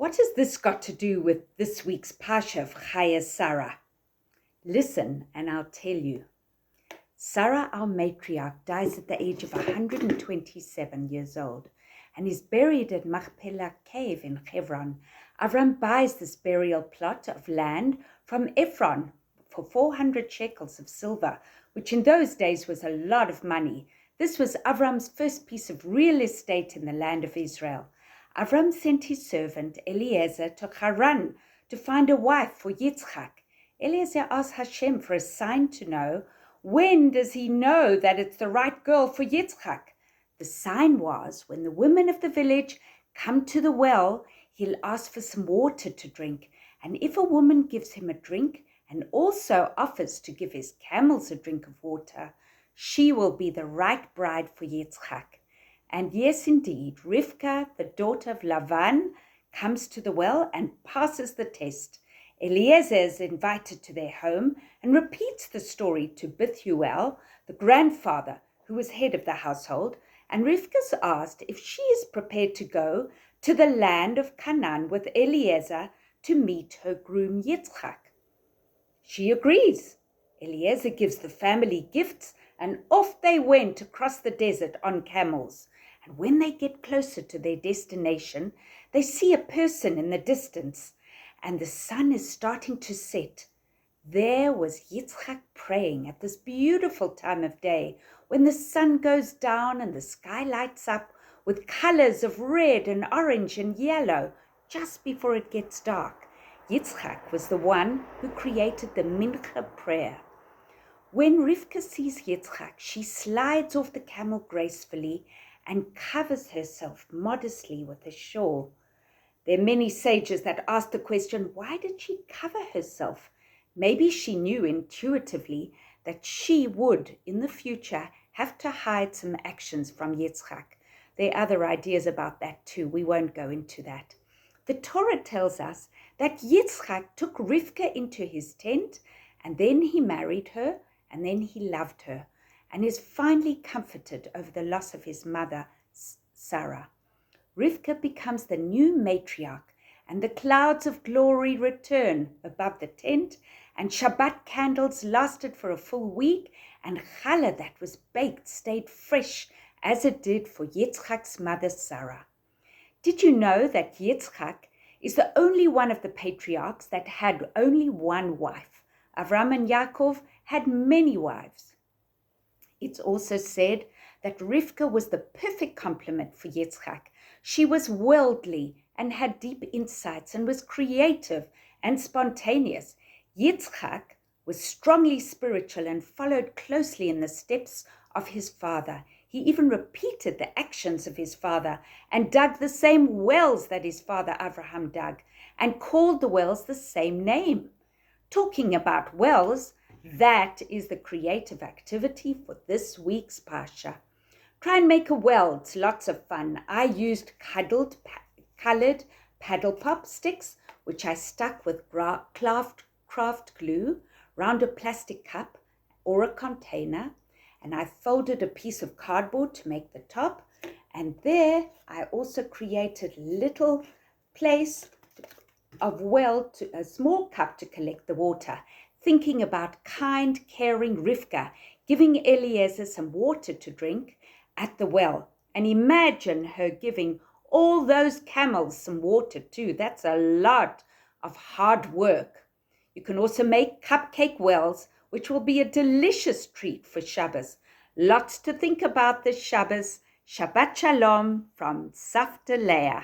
What has this got to do with this week's Parsha of Chayei Sarah? Listen and I'll tell you. Sarah, our matriarch, dies at the age of 127 years old and is buried at Machpelah Cave in Hebron. Avram buys this burial plot of land from Ephron for 400 shekels of silver, which in those days was a lot of money. This was Avram's first piece of real estate in the land of Israel. Avram sent his servant Eliezer to Haran to find a wife for Yitzchak. Eliezer asked Hashem for a sign to know, when does he know that it's the right girl for Yitzchak? The sign was, when the women of the village come to the well, he'll ask for some water to drink. And if a woman gives him a drink and also offers to give his camels a drink of water, she will be the right bride for Yitzchak. And yes, indeed, Rivka, the daughter of Lavan, comes to the well and passes the test. Eliezer is invited to their home and repeats the story to Bethuel, the grandfather, who was head of the household, and Rivka's asked if she is prepared to go to the land of Canaan with Eliezer to meet her groom Yitzchak. She agrees. Eliezer gives the family gifts and off they went across the desert on camels. And when they get closer to their destination, they see a person in the distance, and the sun is starting to set. There was Yitzchak praying at this beautiful time of day, when the sun goes down and the sky lights up with colors of red and orange and yellow just before it gets dark. Yitzchak was the one who created the mincha prayer. When Rivka sees Yitzchak, she slides off the camel gracefully and covers herself modestly with a shawl. There are many sages that ask the question, why did she cover herself? Maybe she knew intuitively that she would, in the future, have to hide some actions from Yitzchak. There are other ideas about that too. We won't go into that. The Torah tells us that Yitzchak took Rivka into his tent, and then he married her, and then he loved her, and is finally comforted over the loss of his mother, Sarah. Rivka becomes the new matriarch, and the clouds of glory return above the tent, and Shabbat candles lasted for a full week, and challah that was baked stayed fresh as it did for Yitzchak's mother, Sarah. Did you know that Yitzchak is the only one of the patriarchs that had only one wife? Avram and Yaakov had many wives. It's also said that Rivka was the perfect complement for Yitzchak. She was worldly and had deep insights and was creative and spontaneous. Yitzchak was strongly spiritual and followed closely in the steps of his father. He even repeated the actions of his father and dug the same wells that his father Abraham dug and called the wells the same name. Talking about wells, that is the creative activity for this week's Parsha. Try and make a well. It's lots of fun. I used colored paddle pop sticks, which I stuck with craft glue round a plastic cup or a container, and I folded a piece of cardboard to make the top, and there I also created a little place of a small cup to collect the water, thinking about kind, caring Rivka giving Eliezer some water to drink at the well. And imagine her giving all those camels some water too. That's a lot of hard work. You can also make cupcake wells, which will be a delicious treat for Shabbos. Lots to think about this Shabbos. Shabbat Shalom from Safta Laya.